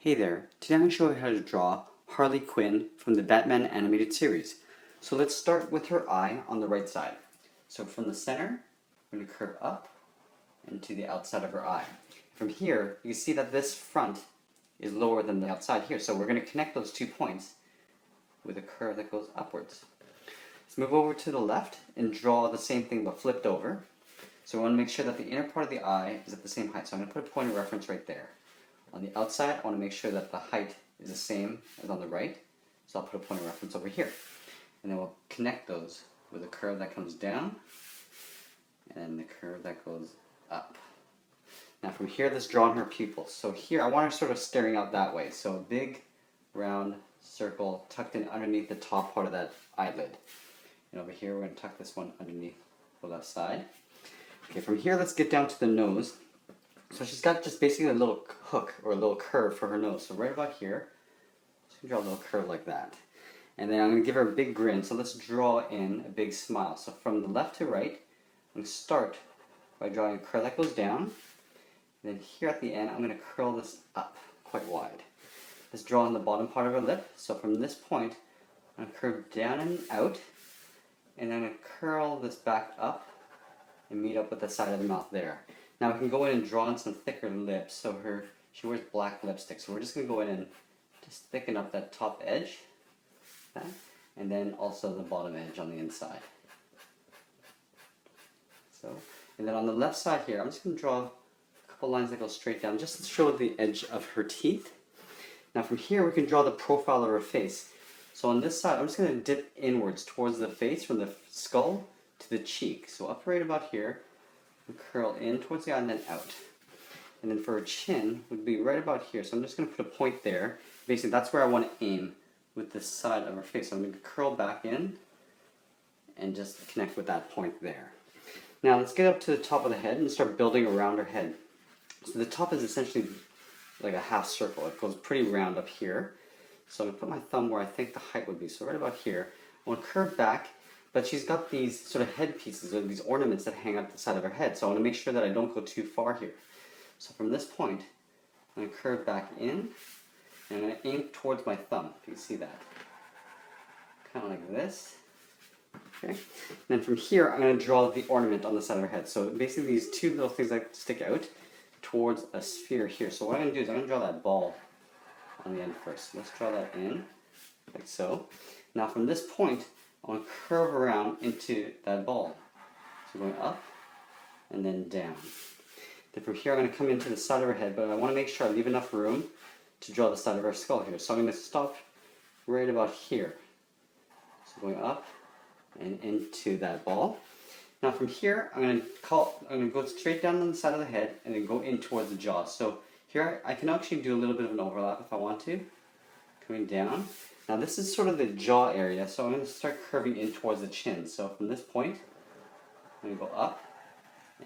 Hey there, today I'm going to show you how to draw Harley Quinn from the Batman animated series. So let's start with her eye on the right side. So from the center, I'm going to curve up and to the outside of her eye. From here, you can see that this front is lower than the outside here, so we're going to connect those 2 points with a curve that goes upwards. Let's move over to the left and draw the same thing but flipped over. So we want to make sure that the inner part of the eye is at the same height, so I'm going to put a point of reference right there. On the outside, I want to make sure that the height is the same as on the right, so I'll put a point of reference over here. And then we'll connect those with a curve that comes down, and the curve that goes up. Now from here, let's draw on her pupils. So here, I want her sort of staring out that way. So a big, round circle tucked in underneath the top part of that eyelid. And over here, we're going to tuck this one underneath the left side. Okay, from here, let's get down to the nose. So she's got just basically a little hook or a little curve for her nose. So right about here, just gonna draw a little curve like that. And then I'm going to give her a big grin. So let's draw in a big smile. So from the left to right, I'm going to start by drawing a curve that goes down. And then here at the end, I'm going to curl this up quite wide. Let's draw on the bottom part of her lip. So from this point, I'm going to curve down and out. And then I'm going to curl this back up and meet up with the side of the mouth there. Now we can go in and draw in some thicker lips. So she wears black lipstick. So we're just going to go in and just thicken up that top edge. And then also the bottom edge on the inside. So, and then on the left side here, I'm just going to draw a couple lines that go straight down just to show the edge of her teeth. Now from here we can draw the profile of her face. So on this side, I'm just going to dip inwards towards the face from the skull to the cheek. So up right about here, and curl in towards the eye and then out. And then for her chin would be right about here. So I'm just going to put a point there. Basically, that's where I want to aim with this side of her face. So I'm going to curl back in and just connect with that point there. Now let's get up to the top of the head and start building around her head. So the top is essentially like a half circle. It goes pretty round up here. So I'm going to put my thumb where I think the height would be. So right about here. I want to curve back, but she's got these sort of head pieces or these ornaments that hang up the side of her head. So I want to make sure that I don't go too far here. So from this point, I'm going to curve back in. And I'm going to aim towards my thumb, if you can see that. Kind of like this. Okay. And then from here, I'm going to draw the ornament on the side of her head. So basically these two little things that stick out towards a sphere here. So what I'm going to do is I'm going to draw that ball on the end first. Let's draw that in, like so. Now from this point, I want to curve around into that ball. So going up and then down. Then from here, I'm going to come into the side of her head, but I want to make sure I leave enough room to draw the side of her skull here. So I'm going to stop right about here. So going up and into that ball. Now from here, I'm going to go straight down on the side of the head and then go in towards the jaw. So here I can actually do a little bit of an overlap if I want to. Coming down. Now this is sort of the jaw area, so I'm going to start curving in towards the chin. So from this point, I'm going to go up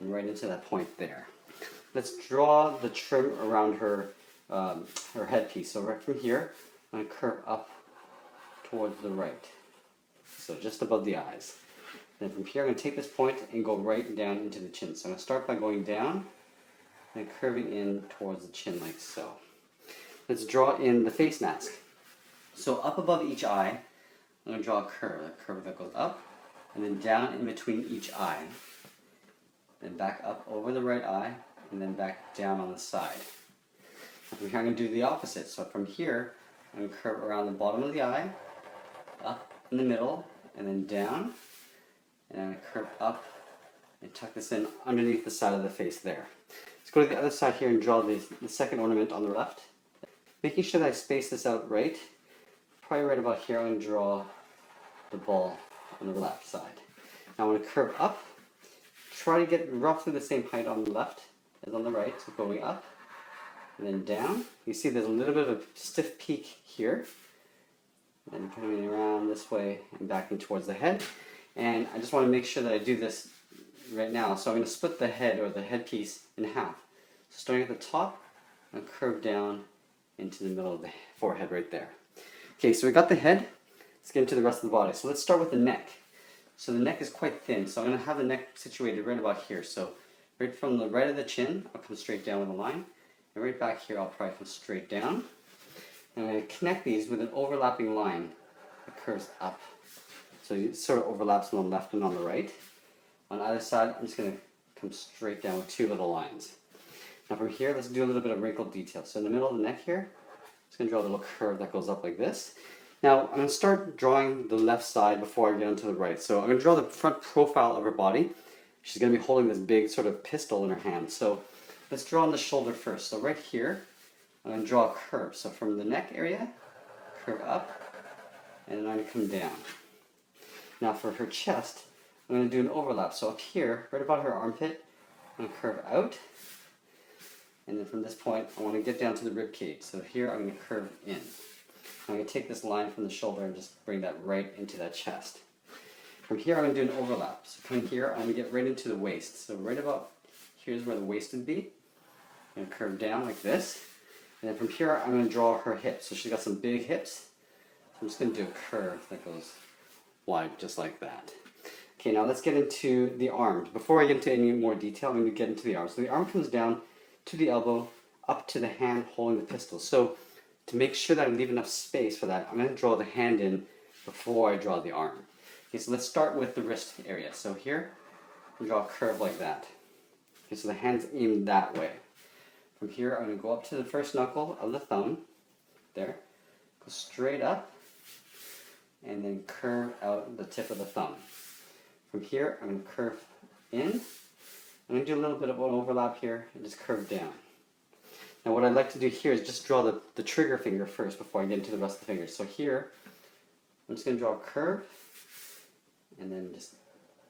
and right into that point there. Let's draw the trim around her headpiece. So right from here, I'm going to curve up towards the right. So just above the eyes. Then from here, I'm going to take this point and go right down into the chin. So I'm going to start by going down and curving in towards the chin like so. Let's draw in the face mask. So up above each eye, I'm going to draw a curve that goes up and then down in between each eye. Then back up over the right eye and then back down on the side. And from here, I'm going to do the opposite. So from here, I'm going to curve around the bottom of the eye, up in the middle, and then down. And I'm going to curve up and tuck this in underneath the side of the face there. Let's go to the other side here and draw the second ornament on the left. Making sure that I space this out right. Probably right about here, I'm going to draw the ball on the left side. Now I'm going to curve up. Try to get roughly the same height on the left as on the right. So going up and then down. You see there's a little bit of a stiff peak here. And then coming around this way and back in towards the head. And I just want to make sure that I do this right now. So I'm going to split the head or the headpiece in half. So starting at the top, I'm going to curve down into the middle of the forehead right there. Okay, so we got the head. Let's get into the rest of the body. So let's start with the neck. So the neck is quite thin, so I'm going to have the neck situated right about here. So right from the right of the chin, I'll come straight down with a line. And right back here, I'll probably come straight down. And I'm going to connect these with an overlapping line that curves up. So it sort of overlaps on the left and on the right. On either side, I'm just going to come straight down with two little lines. Now from here, let's do a little bit of wrinkled detail. So in the middle of the neck here, I'm just going to draw a little curve that goes up like this. Now I'm going to start drawing the left side before I get onto the right. So I'm going to draw the front profile of her body. She's going to be holding this big sort of pistol in her hand. So let's draw on the shoulder first. So right here, I'm going to draw a curve. So from the neck area, curve up, and then I'm going to come down. Now for her chest, I'm going to do an overlap. So up here, right about her armpit, I'm going to curve out. And then from this point, I want to get down to the rib cage. So here, I'm going to curve in. I'm going to take this line from the shoulder and just bring that right into that chest. From here, I'm going to do an overlap. So coming here, I'm going to get right into the waist. So right about here's where the waist would be. I'm going to curve down like this. And then from here, I'm going to draw her hips. So she's got some big hips. So I'm just going to do a curve that goes wide, just like that. Okay, now let's get into the arm. Before I get into any more detail, I'm going to get into the arm. So the arm comes down to the elbow, up to the hand holding the pistol. So to make sure that I leave enough space for that, I'm going to draw the hand in before I draw the arm. Okay, so let's start with the wrist area. So here, I'm going to draw a curve like that. Okay, so the hand's aimed that way. From here, I'm going to go up to the first knuckle of the thumb, there, go straight up, and then curve out the tip of the thumb. From here, I'm going to curve in. I'm going to do a little bit of an overlap here and just curve down. Now what I'd like to do here is just draw the trigger finger first before I get into the rest of the fingers. So here, I'm just going to draw a curve and then just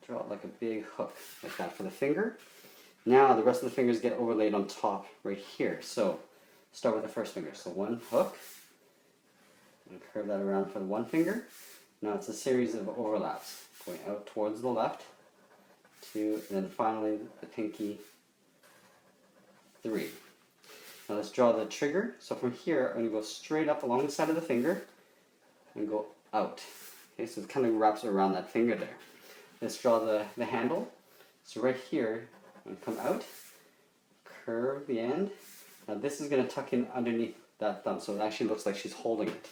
draw it like a big hook like that for the finger. Now the rest of the fingers get overlaid on top right here. So start with the first finger. So one hook, and curve that around for the one finger. Now it's a series of overlaps going out towards the left, two, and then finally the pinky, three. Now let's draw the trigger. So from here, I'm going to go straight up along the side of the finger and go out. Okay, so it kind of wraps around that finger there. Let's draw the handle. So right here, I'm going to come out, curve the end. Now this is going to tuck in underneath that thumb, so it actually looks like she's holding it.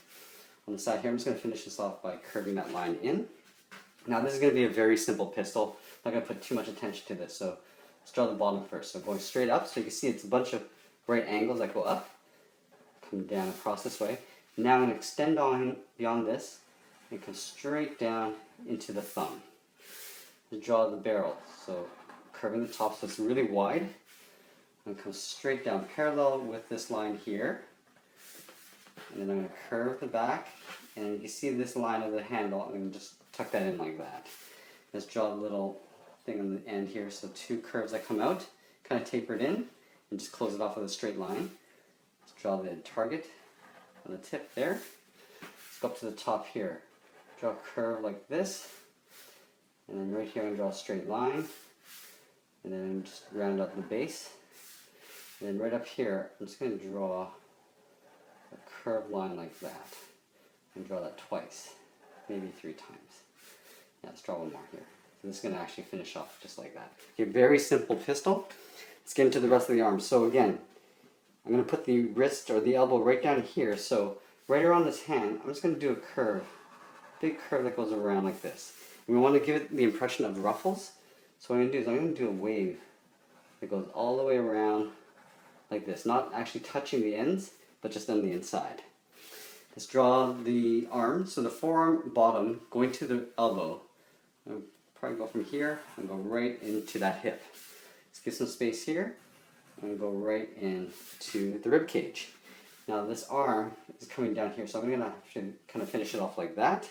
On the side here, I'm just going to finish this off by curving that line in. Now this is going to be a very simple pistol. I'm not going to put too much attention to this, so let's draw the bottom first. So going straight up, so you can see it's a bunch of right angles that go up, come down across this way. Now I'm going to extend on beyond this and come straight down into the thumb. To draw the barrel, so curving the top so it's really wide, and come straight down parallel with this line here. And then I'm going to curve the back, and you can see this line of the handle. I'm going to just tuck that in like that. Let's draw a little thing on the end here, so two curves that come out, kind of tapered in, and just close it off with a straight line. Let's draw the target on the tip there. Let's go up to the top here. Draw a curve like this, and then right here I'm going to draw a straight line, and then just round up the base. And then right up here, I'm just going to draw a curved line like that, and draw that twice, maybe 3 times. Yeah, let's draw one more here. So this is going to actually finish off just like that. Okay, very simple pistol. Let's get into the rest of the arm. So again, I'm going to put the wrist or the elbow right down here. So right around this hand, I'm just going to do a curve, big curve that goes around like this. And we want to give it the impression of ruffles. So what I'm going to do is I'm going to do a wave that goes all the way around like this, not actually touching the ends, but just on the inside. Let's draw the arm. So the forearm bottom going to the elbow. I'll probably go from here and go right into that hip. Let's give some space here and go right into the rib cage. Now this arm is coming down here, so I'm going to have to kind of finish it off like that.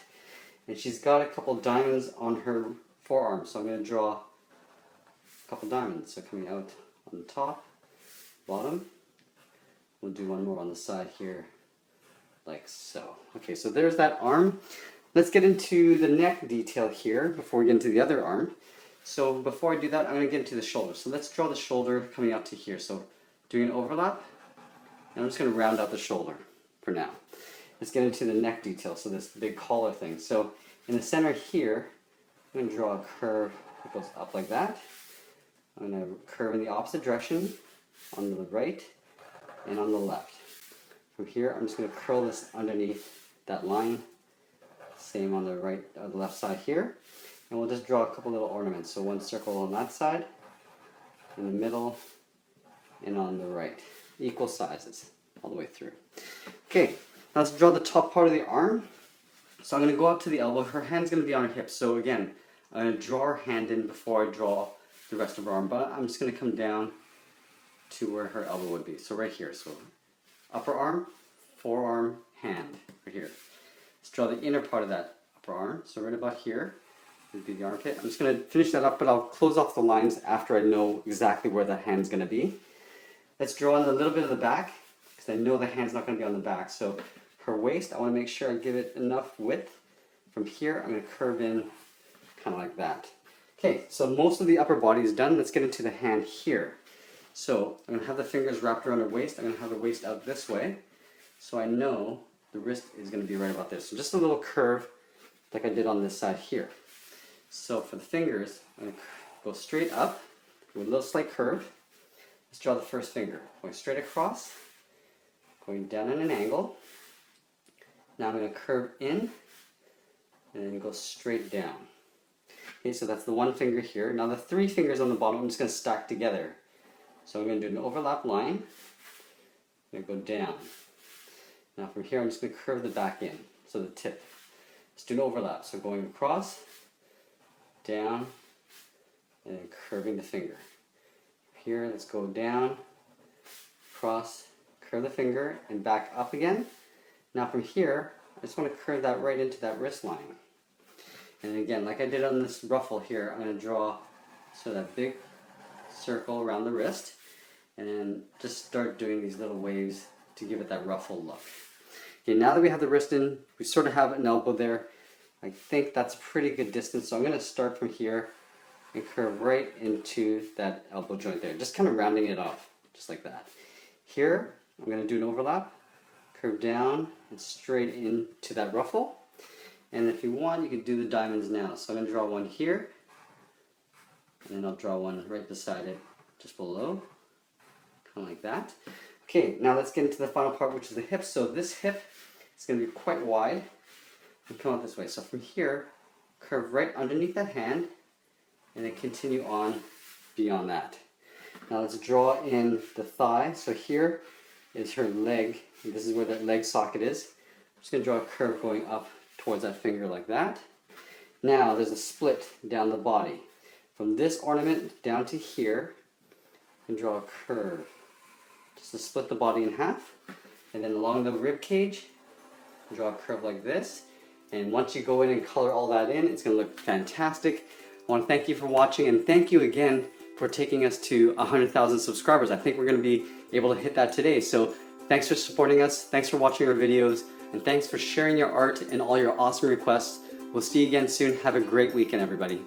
And she's got a couple diamonds on her forearm, so I'm going to draw a couple diamonds. So coming out on the top, bottom. We'll do one more on the side here, like so. Okay, so there's that arm. Let's get into the neck detail here before we get into the other arm. So before I do that, I'm going to get into the shoulder. So let's draw the shoulder coming out to here. So doing an overlap, and I'm just going to round out the shoulder for now. Let's get into the neck detail, so this big collar thing. So in the center here, I'm going to draw a curve that goes up like that. I'm going to curve in the opposite direction on the right and on the left. From here, I'm just going to curl this underneath that line. Same on the right, or the left side here. And we'll just draw a couple little ornaments. So one circle on that side, in the middle, and on the right. Equal sizes all the way through. Okay, now let's draw the top part of the arm. So I'm going to go up to the elbow. Her hand's going to be on her hip. So again, I'm going to draw her hand in before I draw the rest of her arm. But I'm just going to come down to where her elbow would be. So right here. So upper arm, forearm, hand. Right here. Let's draw the inner part of that upper arm. So right about here would be the armpit. I'm just going to finish that up, but I'll close off the lines after I know exactly where the hand's going to be. Let's draw in a little bit of the back, because I know the hand's not going to be on the back. So her waist, I want to make sure I give it enough width. From here, I'm going to curve in kind of like that. Okay, so most of the upper body is done. Let's get into the hand here. So I'm going to have the fingers wrapped around her waist. I'm going to have the waist out this way. So I know the wrist is going to be right about this. So just a little curve like I did on this side here. So for the fingers, I'm going to go straight up with a little slight curve. Let's draw the first finger. Going straight across, going down at an angle. Now I'm going to curve in and then go straight down. Okay, so that's the one finger here. Now the three fingers on the bottom, I'm just going to stack together. So I'm going to do an overlap line. I'm going to go down. Now from here, I'm just going to curve the back in, so the tip. Let's do an overlap. So going across, down, and then curving the finger. Here, let's go down, cross, curve the finger, and back up again. Now from here, I just want to curve that right into that wrist line. And again, like I did on this ruffle here, I'm going to draw so that big circle around the wrist, and then just start doing these little waves to give it that ruffle look. Okay, now that we have the wrist in, we sort of have an elbow there. I think that's a pretty good distance, so I'm going to start from here and curve right into that elbow joint there, just kind of rounding it off, just like that. Here, I'm going to do an overlap, curve down and straight into that ruffle. And if you want, you can do the diamonds now. So I'm going to draw one here, and then I'll draw one right beside it, just below, kind of like that. Okay, now let's get into the final part, which is the hip. So this hip is going to be quite wide and come out this way. So from here, curve right underneath that hand, and then continue on beyond that. Now let's draw in the thigh. So here is her leg. This is where that leg socket is. I'm just going to draw a curve going up towards that finger like that. Now there's a split down the body. From this ornament down to here, and draw a curve. Just to split the body in half. And then along the rib cage, draw a curve like this. And once you go in and color all that in, it's going to look fantastic. I want to thank you for watching, and thank you again for taking us to 100,000 subscribers. I think we're going to be able to hit that today. So thanks for supporting us, thanks for watching our videos, and thanks for sharing your art and all your awesome requests. We'll see you again soon. Have a great weekend, everybody.